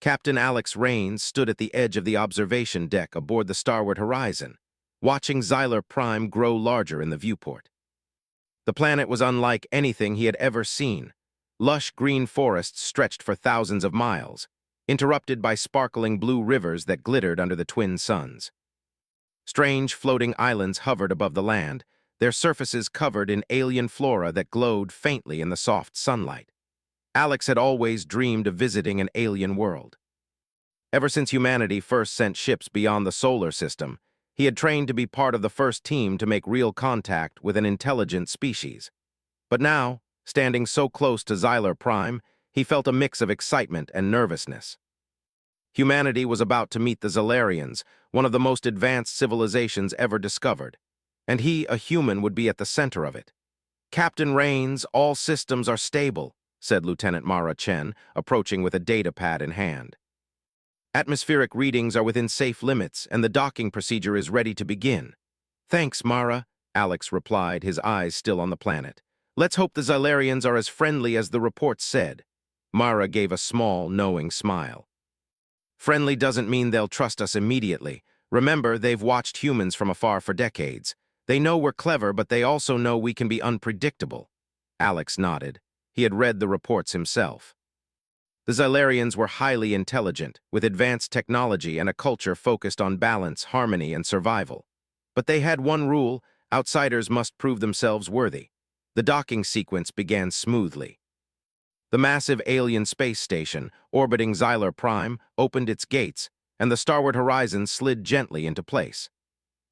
Captain Alex Rains stood at the edge of the observation deck aboard the starward horizon, watching Xylar Prime grow larger in the viewport. The planet was unlike anything he had ever seen. Lush green forests stretched for thousands of miles, interrupted by sparkling blue rivers that glittered under the twin suns. Strange floating islands hovered above the land, their surfaces covered in alien flora that glowed faintly in the soft sunlight. Alex had always dreamed of visiting an alien world. Ever since humanity first sent ships beyond the solar system, he had trained to be part of the first team to make real contact with an intelligent species. But now, standing so close to Xylar Prime, he felt a mix of excitement and nervousness. Humanity was about to meet the Xylarians, one of the most advanced civilizations ever discovered, and he, a human, would be at the center of it. "Captain Rains, all systems are stable," said Lieutenant Mara Chen, approaching with a data pad in hand. "Atmospheric readings are within safe limits, and the docking procedure is ready to begin." "Thanks, Mara," Alex replied, his eyes still on the planet. "Let's hope the Xylarians are as friendly as the reports said." Mara gave a small, knowing smile. "Friendly doesn't mean they'll trust us immediately. Remember, they've watched humans from afar for decades. They know we're clever, but they also know we can be unpredictable." Alex nodded. He had read the reports himself. The Xylarians were highly intelligent, with advanced technology and a culture focused on balance, harmony, and survival. But they had one rule: outsiders must prove themselves worthy. The docking sequence began smoothly. The massive alien space station, orbiting Xylar Prime, opened its gates, and the starward horizon slid gently into place.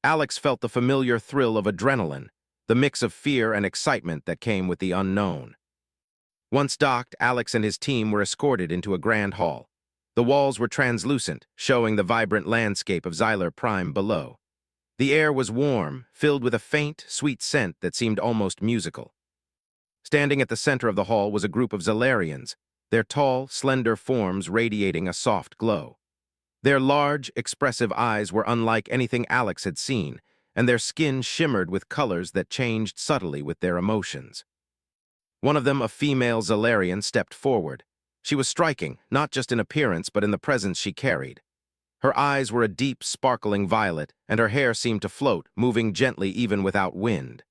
Alex felt the familiar thrill of adrenaline, the mix of fear and excitement that came with the unknown. Once docked, Alex and his team were escorted into a grand hall. The walls were translucent, showing the vibrant landscape of Xylar Prime below. The air was warm, filled with a faint, sweet scent that seemed almost musical. Standing at the center of the hall was a group of Xylarians, their tall, slender forms radiating a soft glow. Their large, expressive eyes were unlike anything Alex had seen, and their skin shimmered with colors that changed subtly with their emotions. One of them, a female Xylarian, stepped forward. She was striking, not just in appearance but in the presence she carried. Her eyes were a deep, sparkling violet, and her hair seemed to float, moving gently even without wind.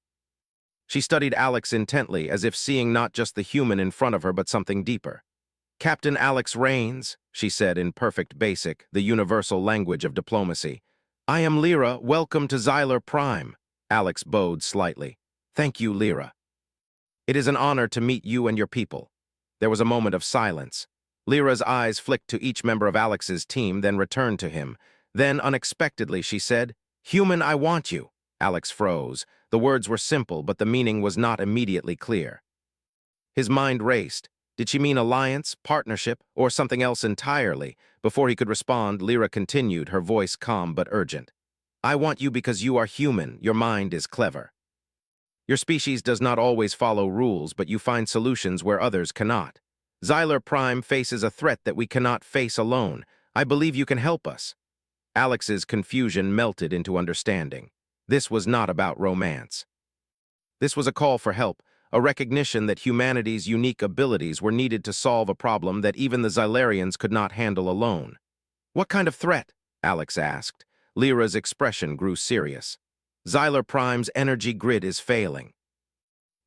She studied Alex intently, as if seeing not just the human in front of her but something deeper. "Captain Alex Rains," she said in perfect basic, the universal language of diplomacy. "I am Lyra. Welcome to Xylar Prime." Alex bowed slightly. "Thank you, Lyra. It is an honor to meet you and your people." There was a moment of silence. Lyra's eyes flicked to each member of Alex's team, then returned to him. Then, unexpectedly, she said, "Human, I want you." Alex froze. The words were simple, but the meaning was not immediately clear. His mind raced. Did she mean alliance, partnership, or something else entirely? Before he could respond, Lyra continued, her voice calm but urgent. "I want you because you are human. Your mind is clever. Your species does not always follow rules, but you find solutions where others cannot. Xylar Prime faces a threat that we cannot face alone. I believe you can help us." Alex's confusion melted into understanding. This was not about romance. This was a call for help, a recognition that humanity's unique abilities were needed to solve a problem that even the Xylarians could not handle alone. "What kind of threat?" Alex asked. Lyra's expression grew serious. "Xylar Prime's energy grid is failing.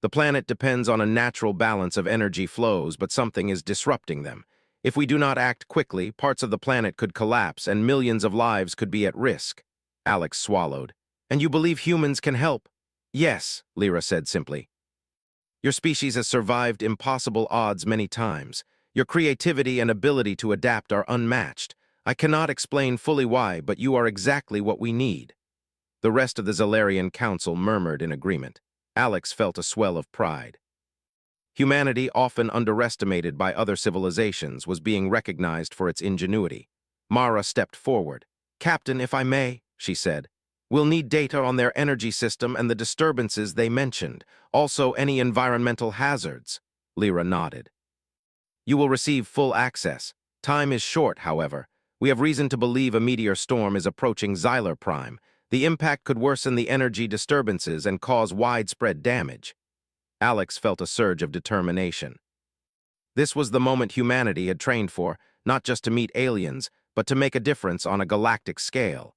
The planet depends on a natural balance of energy flows, but something is disrupting them. If we do not act quickly, parts of the planet could collapse and millions of lives could be at risk." Alex swallowed. "And you believe humans can help?" "Yes," Lyra said simply. "Your species has survived impossible odds many times. Your creativity and ability to adapt are unmatched. I cannot explain fully why, but you are exactly what we need." The rest of the Xylarian Council murmured in agreement. Alex felt a swell of pride. Humanity, often underestimated by other civilizations, was being recognized for its ingenuity. Mara stepped forward. "Captain, if I may," she said, "we'll need data on their energy system and the disturbances they mentioned. Also, any environmental hazards." Lyra nodded. "You will receive full access. Time is short, however. We have reason to believe a meteor storm is approaching Xylar Prime. The impact could worsen the energy disturbances and cause widespread damage." Alex felt a surge of determination. This was the moment humanity had trained for, not just to meet aliens, but to make a difference on a galactic scale.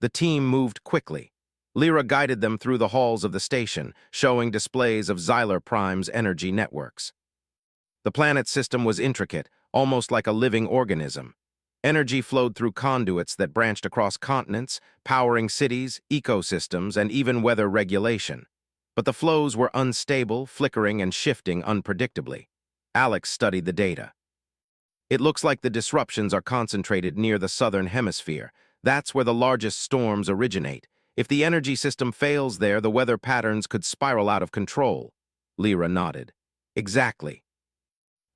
The team moved quickly. Lyra guided them through the halls of the station, showing displays of Xylar Prime's energy networks. The planet system was intricate, almost like a living organism. Energy flowed through conduits that branched across continents, powering cities, ecosystems, and even weather regulation. But the flows were unstable, flickering, and shifting unpredictably. Alex studied the data. It looks like the disruptions are concentrated near the southern hemisphere. That's where the largest storms originate. If the energy system fails there, the weather patterns could spiral out of control. Lyra nodded. Exactly.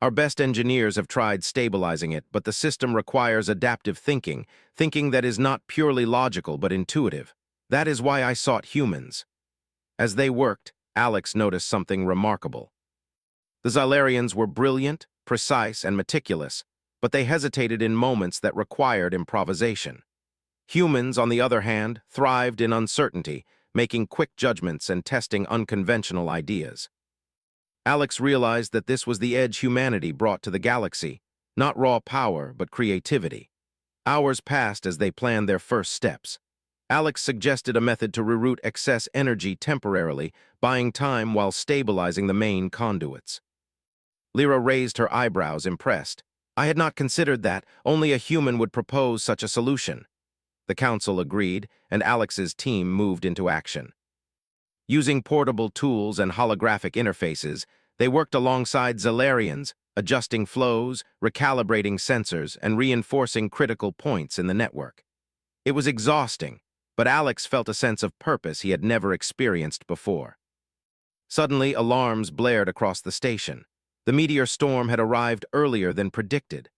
Our best engineers have tried stabilizing it, but the system requires adaptive thinking, thinking that is not purely logical but intuitive. That is why I sought humans. As they worked, Alex noticed something remarkable. The Xylarians were brilliant, precise, and meticulous, but they hesitated in moments that required improvisation. Humans, on the other hand, thrived in uncertainty, making quick judgments and testing unconventional ideas. Alex realized that this was the edge humanity brought to the galaxy, not raw power, but creativity. Hours passed as they planned their first steps. Alex suggested a method to reroute excess energy temporarily, buying time while stabilizing the main conduits. Lyra raised her eyebrows, impressed. I had not considered that. Only a human would propose such a solution. The council agreed, and Alex's team moved into action. Using portable tools and holographic interfaces, they worked alongside Xylarians, adjusting flows, recalibrating sensors, and reinforcing critical points in the network. It was exhausting, but Alex felt a sense of purpose he had never experienced before. Suddenly, alarms blared across the station. The meteor storm had arrived earlier than predicted.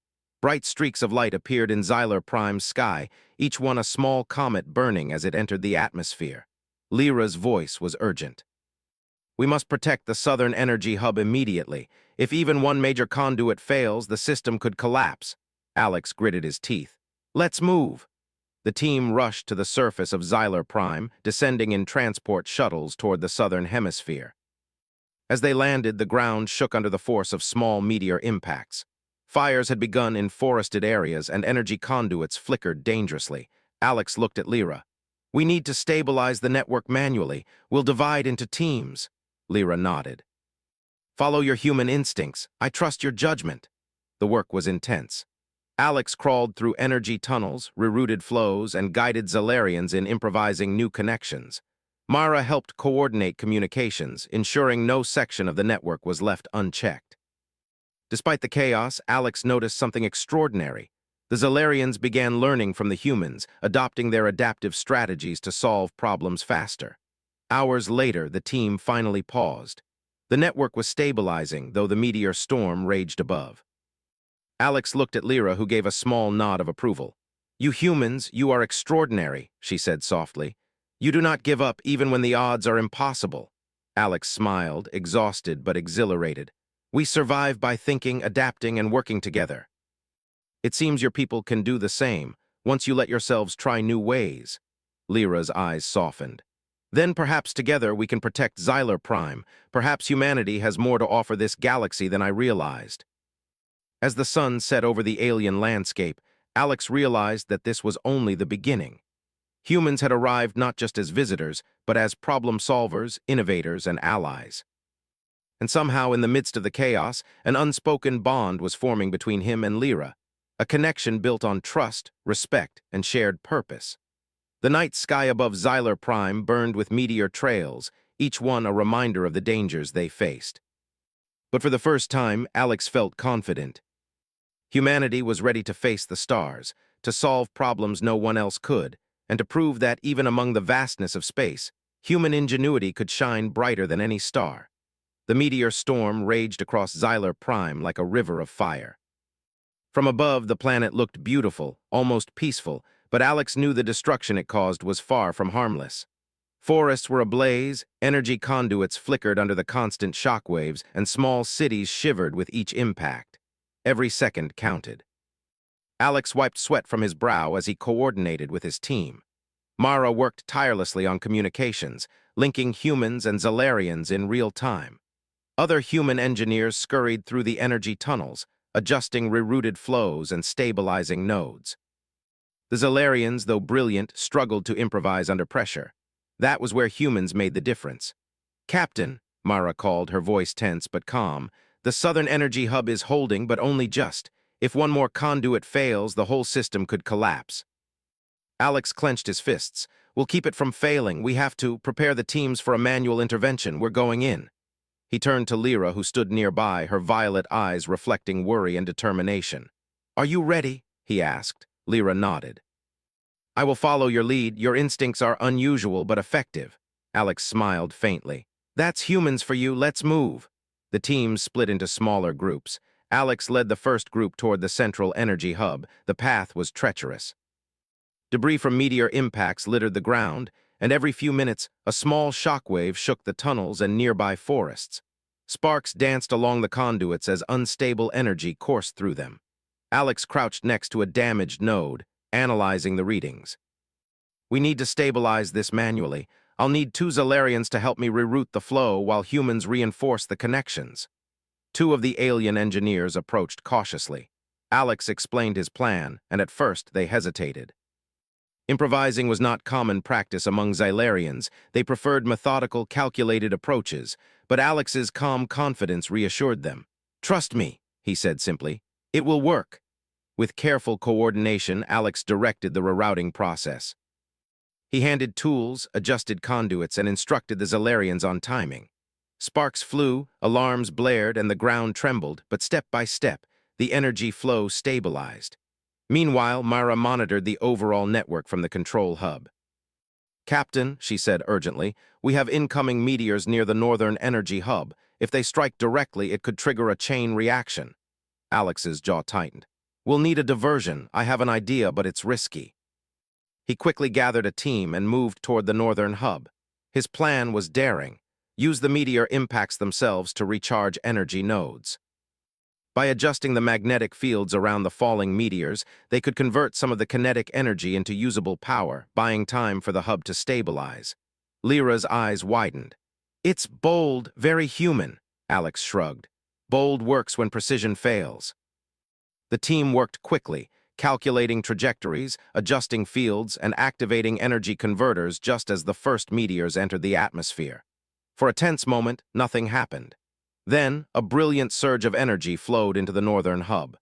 Bright streaks of light appeared in Xylar Prime's sky, each one a small comet burning as it entered the atmosphere. Lyra's voice was urgent. We must protect the southern energy hub immediately. If even one major conduit fails, the system could collapse. Alex gritted his teeth. Let's move. The team rushed to the surface of Xylar Prime, descending in transport shuttles toward the southern hemisphere. As they landed, the ground shook under the force of small meteor impacts. Fires had begun in forested areas, and energy conduits flickered dangerously. Alex looked at Lyra. We need to stabilize the network manually. We'll divide into teams. Lyra nodded. Follow your human instincts. I trust your judgment. The work was intense. Alex crawled through energy tunnels, rerouted flows, and guided Xylarians in improvising new connections. Mara helped coordinate communications, ensuring no section of the network was left unchecked. Despite the chaos, Alex noticed something extraordinary. The Xylarians began learning from the humans, adopting their adaptive strategies to solve problems faster. Hours later, the team finally paused. The network was stabilizing, though the meteor storm raged above. Alex looked at Lyra, who gave a small nod of approval. You humans, you are extraordinary, she said softly. You do not give up even when the odds are impossible. Alex smiled, exhausted but exhilarated. We survive by thinking, adapting, and working together. It seems your people can do the same, once you let yourselves try new ways. Lyra's eyes softened. Then perhaps together we can protect Xylar Prime. Perhaps humanity has more to offer this galaxy than I realized. As the sun set over the alien landscape, Alex realized that this was only the beginning. Humans had arrived not just as visitors, but as problem solvers, innovators, and allies. And somehow, in the midst of the chaos, an unspoken bond was forming between him and Lyra, a connection built on trust, respect, and shared purpose. The night sky above Xylar Prime burned with meteor trails, each one a reminder of the dangers they faced. But for the first time, Alex felt confident. Humanity was ready to face the stars, to solve problems no one else could, and to prove that even among the vastness of space, human ingenuity could shine brighter than any star. The meteor storm raged across Xylar Prime like a river of fire. From above, the planet looked beautiful, almost peaceful, but Alex knew the destruction it caused was far from harmless. Forests were ablaze, energy conduits flickered under the constant shockwaves, and small cities shivered with each impact. Every second counted. Alex wiped sweat from his brow as he coordinated with his team. Mara worked tirelessly on communications, linking humans and Xylarians in real time. Other human engineers scurried through the energy tunnels, adjusting rerouted flows and stabilizing nodes. The Zalarians, though brilliant, struggled to improvise under pressure. That was where humans made the difference. "Captain," Mara called, her voice tense but calm, "the Southern Energy Hub is holding, but only just. If one more conduit fails, the whole system could collapse." Alex clenched his fists. "We'll keep it from failing. We have to prepare the teams for a manual intervention. We're going in." He turned to Lyra, who stood nearby, her violet eyes reflecting worry and determination. "Are you ready?" he asked. Lyra nodded. "I will follow your lead. Your instincts are unusual but effective." Alex smiled faintly. "That's humans for you. Let's move." The teams split into smaller groups. Alex led the first group toward the central energy hub. The path was treacherous. Debris from meteor impacts littered the ground, and every few minutes, a small shockwave shook the tunnels and nearby forests. Sparks danced along the conduits as unstable energy coursed through them. Alex crouched next to a damaged node, analyzing the readings. "We need to stabilize this manually. I'll need 2 Zalarians to help me reroute the flow while humans reinforce the connections." 2 of the alien engineers approached cautiously. Alex explained his plan, and at first they hesitated. Improvising was not common practice among Zalarians. They preferred methodical, calculated approaches, but Alex's calm confidence reassured them. "Trust me," he said simply. "It will work." With careful coordination, Alex directed the rerouting process. He handed tools, adjusted conduits, and instructed the Zalarians on timing. Sparks flew, alarms blared, and the ground trembled, but step by step, the energy flow stabilized. Meanwhile, Myra monitored the overall network from the control hub. "Captain," she said urgently, "we have incoming meteors near the northern energy hub. If they strike directly, it could trigger a chain reaction." Alex's jaw tightened. "We'll need a diversion. I have an idea, but it's risky." He quickly gathered a team and moved toward the northern hub. His plan was daring. Use the meteor impacts themselves to recharge energy nodes. By adjusting the magnetic fields around the falling meteors, they could convert some of the kinetic energy into usable power, buying time for the hub to stabilize. Lyra's eyes widened. "It's bold, very human," Alex shrugged. "Bold works when precision fails." The team worked quickly, calculating trajectories, adjusting fields, and activating energy converters just as the first meteors entered the atmosphere. For a tense moment, nothing happened. Then, a brilliant surge of energy flowed into the northern hub.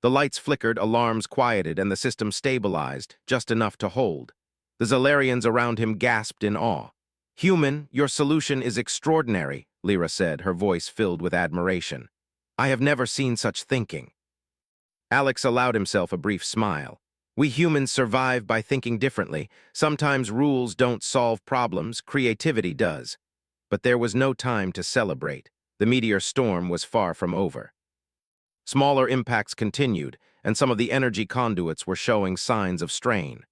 The lights flickered, alarms quieted, and the system stabilized, just enough to hold. The Zalarians around him gasped in awe. "Human, your solution is extraordinary," Lyra said, her voice filled with admiration. "I have never seen such thinking." Alex allowed himself a brief smile. "We humans survive by thinking differently. Sometimes rules don't solve problems, creativity does." But there was no time to celebrate. The meteor storm was far from over. Smaller impacts continued, and some of the energy conduits were showing signs of strain.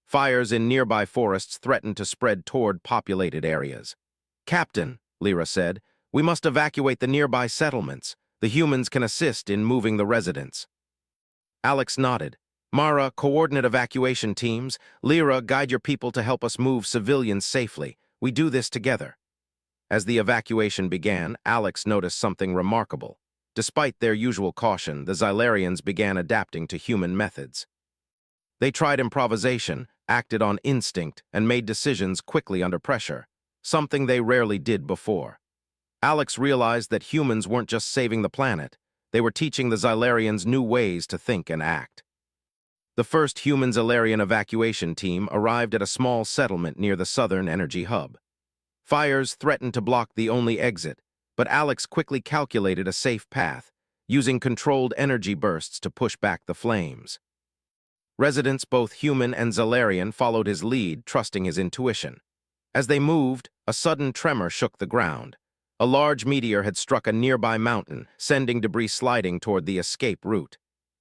Fires in nearby forests threatened to spread toward populated areas. "Captain," Lyra said, "we must evacuate the nearby settlements. The humans can assist in moving the residents." Alex nodded. "Mara, coordinate evacuation teams. Lyra, guide your people to help us move civilians safely. We do this together." As the evacuation began, Alex noticed something remarkable. Despite their usual caution, the Zalarians began adapting to human methods. They tried improvisation, acted on instinct, and made decisions quickly under pressure, something they rarely did before. Alex realized that humans weren't just saving the planet. They were teaching the Zalarians new ways to think and act. The first human Zalarian evacuation team arrived at a small settlement near the southern energy hub. Fires threatened to block the only exit, but Alex quickly calculated a safe path, using controlled energy bursts to push back the flames. Residents, both human and Zalarian, followed his lead, trusting his intuition. As they moved, a sudden tremor shook the ground. A large meteor had struck a nearby mountain, sending debris sliding toward the escape route.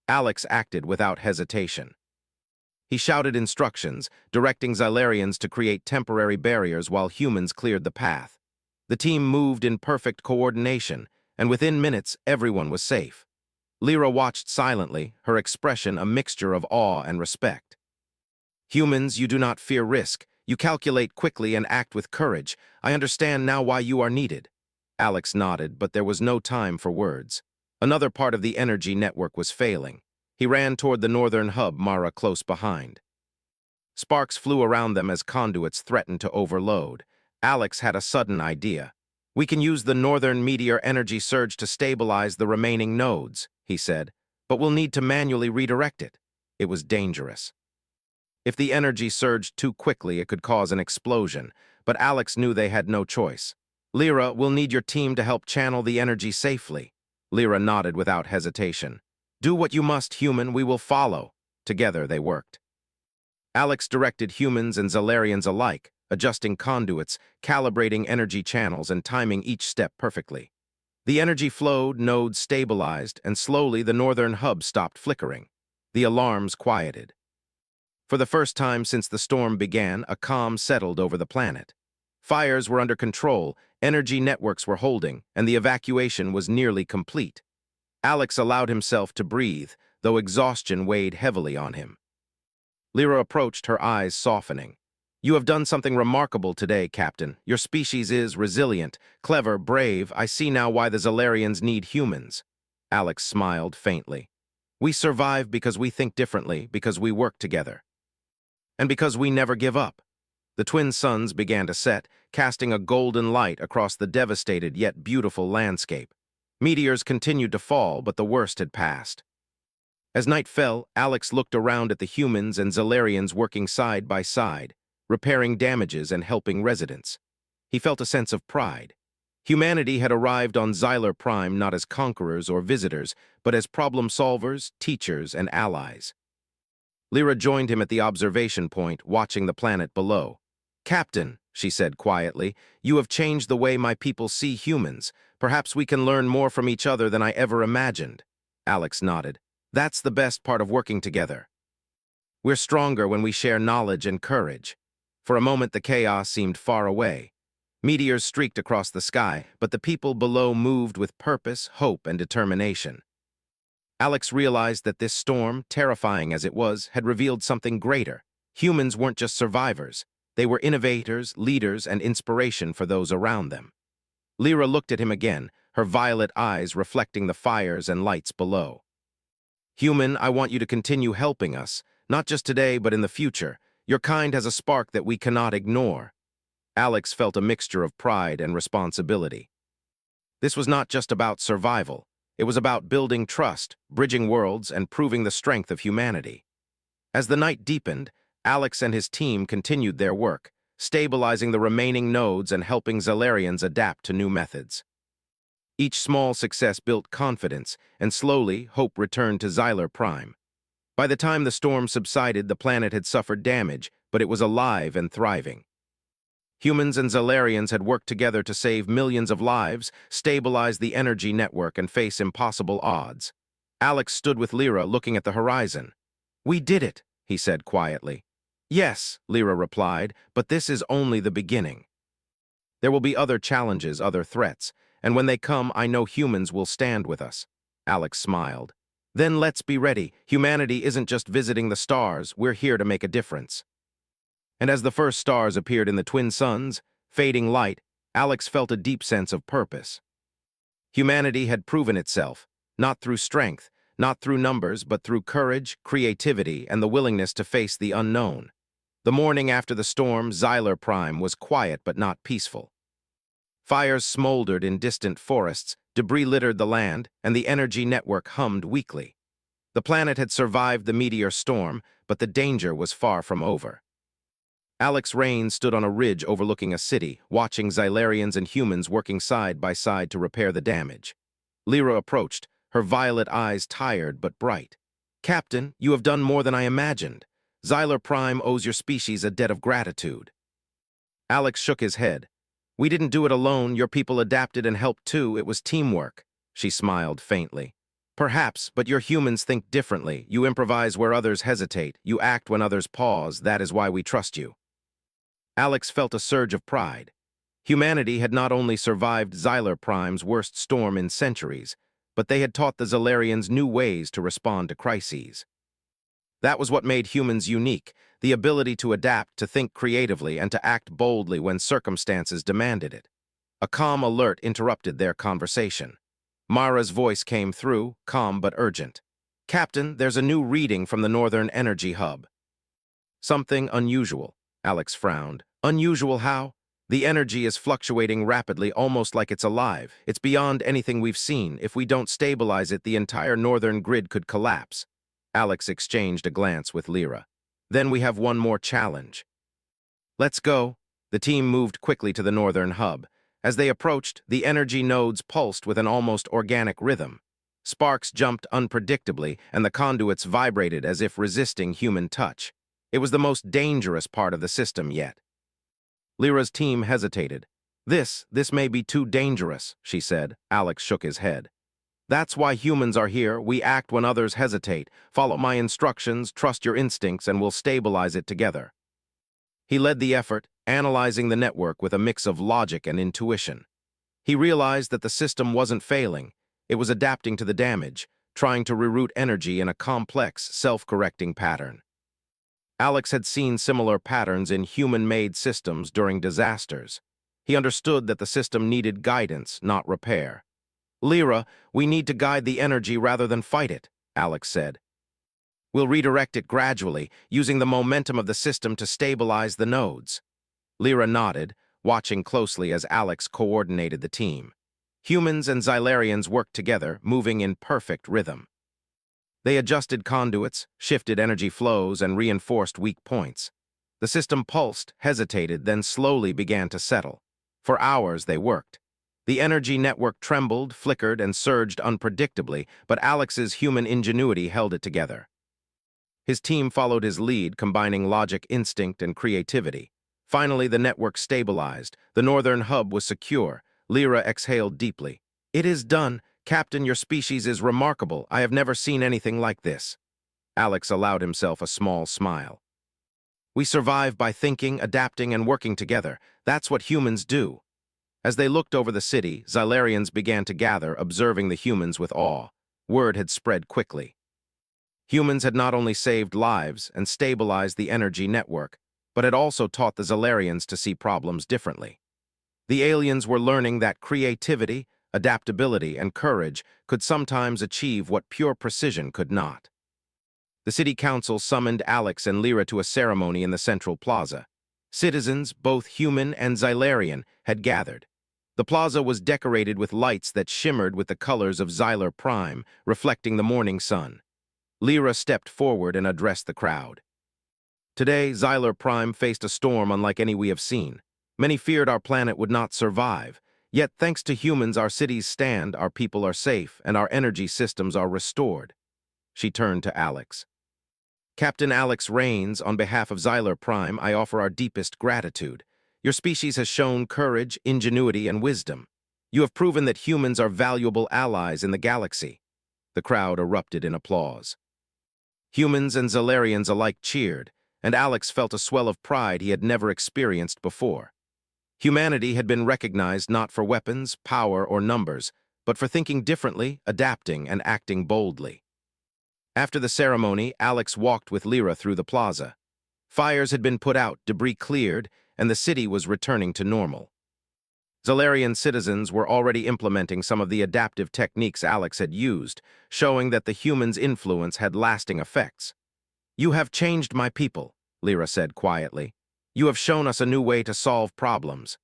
Alex acted without hesitation. He shouted instructions, directing Zalarians to create temporary barriers while humans cleared the path. The team moved in perfect coordination, and within minutes, everyone was safe. Lyra watched silently, her expression a mixture of awe and respect. "Humans, you do not fear risk. You calculate quickly and act with courage. I understand now why you are needed." Alex nodded, but there was no time for words. Another part of the energy network was failing. He ran toward the northern hub, Mara close behind. Sparks flew around them as conduits threatened to overload. Alex had a sudden idea. "We can use the northern meteor energy surge to stabilize the remaining nodes," he said, "but we'll need to manually redirect it." It was dangerous. If the energy surged too quickly, it could cause an explosion, but Alex knew they had no choice. "Lyra, we'll need your team to help channel the energy safely." Lyra nodded without hesitation. "Do what you must, human, we will follow." Together they worked. Alex directed humans and Zalarians alike, adjusting conduits, calibrating energy channels, and timing each step perfectly. The energy flowed, nodes stabilized, and slowly the northern hub stopped flickering. The alarms quieted. For the first time since the storm began, a calm settled over the planet. Fires were under control, energy networks were holding, and the evacuation was nearly complete. Alex allowed himself to breathe, though exhaustion weighed heavily on him. Lyra approached, her eyes softening. "You have done something remarkable today, Captain. Your species is resilient, clever, brave. I see now why the Zalarians need humans." Alex smiled faintly. "We survive because we think differently, because we work together. And because we never give up." The twin suns began to set, casting a golden light across the devastated yet beautiful landscape. Meteors continued to fall, but the worst had passed. As night fell, Alex looked around at the humans and Zalarians working side by side, repairing damages and helping residents. He felt a sense of pride. Humanity had arrived on Xylar Prime not as conquerors or visitors, but as problem solvers, teachers, and allies. Lyra joined him at the observation point, watching the planet below. "Captain," she said quietly, "you have changed the way my people see humans. Perhaps we can learn more from each other than I ever imagined." Alex nodded. "That's the best part of working together. We're stronger when we share knowledge and courage." For a moment, the chaos seemed far away. Meteors streaked across the sky, but the people below moved with purpose, hope, and determination. Alex realized that this storm, terrifying as it was, had revealed something greater. Humans weren't just survivors. They were innovators, leaders, and inspiration for those around them. Lyra looked at him again, her violet eyes reflecting the fires and lights below. "Human, I want you to continue helping us, not just today but in the future. Your kind has a spark that we cannot ignore." Alex felt a mixture of pride and responsibility. This was not just about survival. It was about building trust, bridging worlds, and proving the strength of humanity. As the night deepened, Alex and his team continued their work, stabilizing the remaining nodes and helping Zalarians adapt to new methods. Each small success built confidence, and slowly, hope returned to Xylar Prime. By the time the storm subsided, the planet had suffered damage, but it was alive and thriving. Humans and Zalarians had worked together to save millions of lives, stabilize the energy network, and face impossible odds. Alex stood with Lyra, looking at the horizon. "We did it," he said quietly. "Yes," Lyra replied, "but this is only the beginning. There will be other challenges, other threats, and when they come, I know humans will stand with us." Alex smiled. "Then let's be ready. Humanity isn't just visiting the stars, we're here to make a difference." And as the first stars appeared in the twin suns, fading light, Alex felt a deep sense of purpose. Humanity had proven itself, not through strength, not through numbers, but through courage, creativity, and the willingness to face the unknown. The morning after the storm, Xylar Prime was quiet but not peaceful. Fires smoldered in distant forests, debris littered the land, and the energy network hummed weakly. The planet had survived the meteor storm, but the danger was far from over. Alex Rain stood on a ridge overlooking a city, watching Xylarians and humans working side by side to repair the damage. Lyra approached, her violet eyes tired but bright. "Captain, you have done more than I imagined. Xylar Prime owes your species a debt of gratitude." Alex shook his head. "We didn't do it alone. Your people adapted and helped too. It was teamwork." She smiled faintly. "Perhaps, but your humans think differently. You improvise where others hesitate. You act when others pause. That is why we trust you." Alex felt a surge of pride. Humanity had not only survived Xylar Prime's worst storm in centuries, but they had taught the Zalarians new ways to respond to crises. That was what made humans unique, the ability to adapt, to think creatively, and to act boldly when circumstances demanded it. A calm alert interrupted their conversation. Mara's voice came through, calm but urgent. "Captain, there's a new reading from the Northern Energy Hub." "Something unusual," Alex frowned. "Unusual how?" "The energy is fluctuating rapidly, almost like it's alive. It's beyond anything we've seen. If we don't stabilize it, the entire northern grid could collapse." Alex exchanged a glance with Lyra. "Then we have one more challenge." "Let's go." The team moved quickly to the northern hub. As they approached, the energy nodes pulsed with an almost organic rhythm. Sparks jumped unpredictably, and the conduits vibrated as if resisting human touch. It was the most dangerous part of the system yet. Lyra's team hesitated. This may be too dangerous," she said. Alex shook his head. "That's why humans are here. We act when others hesitate. Follow my instructions, trust your instincts, and we'll stabilize it together." He led the effort, analyzing the network with a mix of logic and intuition. He realized that the system wasn't failing. It was adapting to the damage, trying to reroute energy in a complex, self-correcting pattern. Alex had seen similar patterns in human-made systems during disasters. He understood that the system needed guidance, not repair. "Lyra, we need to guide the energy rather than fight it," Alex said. "We'll redirect it gradually, using the momentum of the system to stabilize the nodes." Lyra nodded, watching closely as Alex coordinated the team. Humans and Xylarians worked together, moving in perfect rhythm. They adjusted conduits, shifted energy flows, and reinforced weak points. The system pulsed, hesitated, then slowly began to settle. For hours they worked. The energy network trembled, flickered, and surged unpredictably, but Alex's human ingenuity held it together. His team followed his lead, combining logic, instinct, and creativity. Finally, the network stabilized. The northern hub was secure. Lyra exhaled deeply. "It is done. Captain, your species is remarkable. I have never seen anything like this." Alex allowed himself a small smile. "We survive by thinking, adapting, and working together. That's what humans do." As they looked over the city, Xylarians began to gather, observing the humans with awe. Word had spread quickly. Humans had not only saved lives and stabilized the energy network, but had also taught the Xylarians to see problems differently. The aliens were learning that creativity, adaptability, and courage could sometimes achieve what pure precision could not. The city council summoned Alex and Lyra to a ceremony in the central plaza. Citizens, both human and Xylarian, had gathered. The plaza was decorated with lights that shimmered with the colors of Xylar Prime, reflecting the morning sun. Lyra stepped forward and addressed the crowd. "Today, Xylar Prime faced a storm unlike any we have seen. Many feared our planet would not survive. Yet, thanks to humans, our cities stand, our people are safe, and our energy systems are restored." She turned to Alex. "Captain Alex Rains, on behalf of Xylar Prime, I offer our deepest gratitude. Your species has shown courage, ingenuity, and wisdom. You have proven that humans are valuable allies in the galaxy." The crowd erupted in applause. Humans and Xylarians alike cheered, and Alex felt a swell of pride he had never experienced before. Humanity had been recognized not for weapons, power, or numbers, but for thinking differently, adapting, and acting boldly. After the ceremony, Alex walked with Lyra through the plaza. Fires had been put out, debris cleared, and the city was returning to normal. Xylarian citizens were already implementing some of the adaptive techniques Alex had used, showing that the humans' influence had lasting effects. "You have changed my people," Lyra said quietly. "You have shown us a new way to solve problems."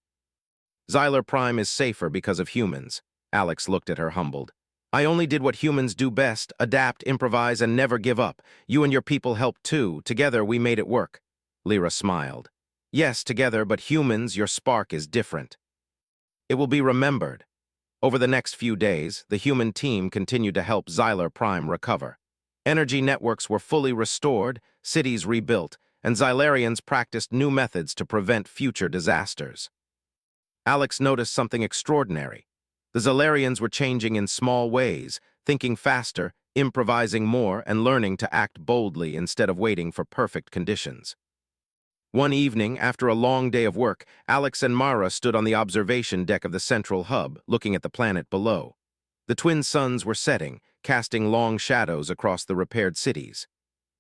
"Xylar Prime is safer because of humans." Alex looked at her humbled. "I only did what humans do best, adapt, improvise, and never give up. You and your people helped too. Together we made it work." Lyra smiled. "Yes, together, but humans, your spark is different. It will be remembered." Over the next few days, the human team continued to help Xylar Prime recover. Energy networks were fully restored, cities rebuilt, and Xylarians practiced new methods to prevent future disasters. Alex noticed something extraordinary. The Xylarians were changing in small ways, thinking faster, improvising more, and learning to act boldly instead of waiting for perfect conditions. One evening, after a long day of work, Alex and Mara stood on the observation deck of the central hub, looking at the planet below. The twin suns were setting, casting long shadows across the repaired cities.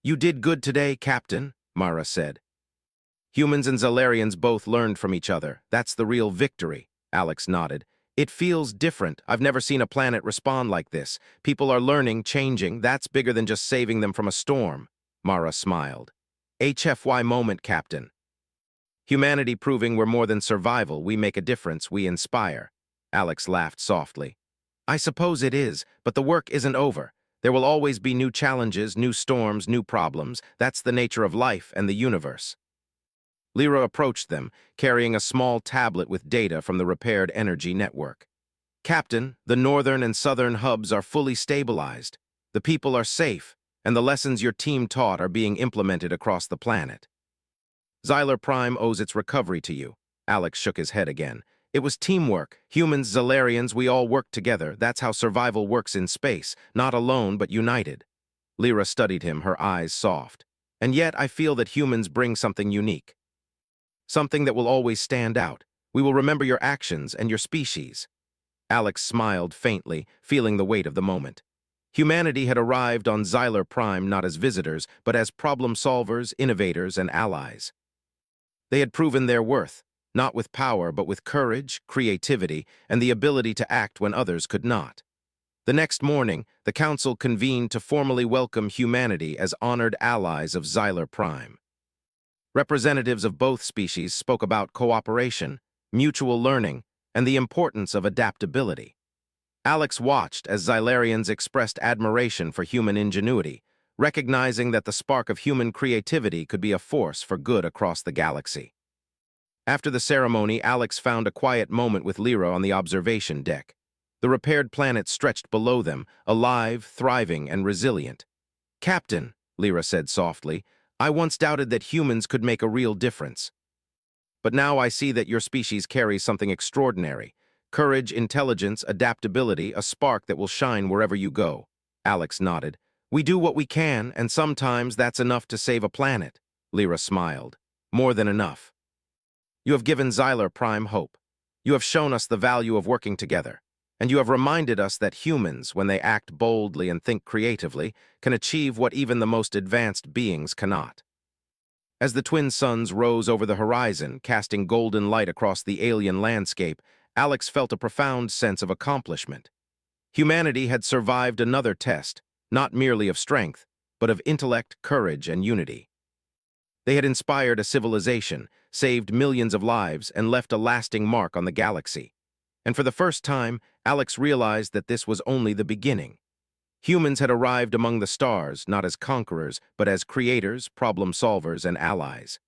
"You did good today, Captain," Mara said. "Humans and Xylarians both learned from each other. That's the real victory," Alex nodded. It feels different. I've never seen a planet respond like this. People are learning, changing. That's bigger than just saving them from a storm. Mara smiled. HFY moment, Captain. Humanity proving we're more than survival. We make a difference. We inspire. Alex laughed softly. I suppose it is, but the work isn't over. There will always be new challenges, new storms, new problems. That's the nature of life and the universe. Lyra approached them, carrying a small tablet with data from the repaired energy network. Captain, the northern and southern hubs are fully stabilized. The people are safe, and the lessons your team taught are being implemented across the planet. Xylar Prime owes its recovery to you. Alex shook his head again. It was teamwork. Humans, Xylarians, we all worked together. That's how survival works in space. Not alone, but united. Lyra studied him, her eyes soft. And yet I feel that humans bring something unique. Something that will always stand out. We will remember your actions and your species. Alex smiled faintly, feeling the weight of the moment. Humanity had arrived on Xylar Prime not as visitors, but as problem solvers, innovators, and allies. They had proven their worth, not with power, but with courage, creativity, and the ability to act when others could not. The next morning, the Council convened to formally welcome humanity as honored allies of Xylar Prime. Representatives of both species spoke about cooperation, mutual learning, and the importance of adaptability. Alex watched as Xylarians expressed admiration for human ingenuity, recognizing that the spark of human creativity could be a force for good across the galaxy. After the ceremony, Alex found a quiet moment with Lyra on the observation deck. The repaired planet stretched below them, alive, thriving, and resilient. Captain, Lyra said softly, I once doubted that humans could make a real difference. But now I see that your species carries something extraordinary. Courage, intelligence, adaptability, a spark that will shine wherever you go. Alex nodded. We do what we can, and sometimes that's enough to save a planet. Lyra smiled. More than enough. You have given Xylar Prime hope. You have shown us the value of working together. And you have reminded us that humans, when they act boldly and think creatively, can achieve what even the most advanced beings cannot. As the twin suns rose over the horizon, casting golden light across the alien landscape, Alex felt a profound sense of accomplishment. Humanity had survived another test, not merely of strength, but of intellect, courage, and unity. They had inspired a civilization, saved millions of lives, and left a lasting mark on the galaxy. And for the first time, Alex realized that this was only the beginning. Humans had arrived among the stars, not as conquerors, but as creators, problem solvers, and allies.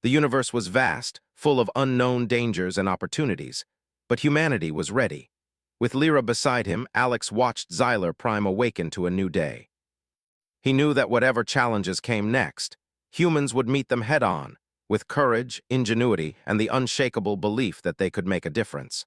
The universe was vast, full of unknown dangers and opportunities, but humanity was ready. With Lyra beside him, Alex watched Xylar Prime awaken to a new day. He knew that whatever challenges came next, humans would meet them head-on, with courage, ingenuity, and the unshakable belief that they could make a difference.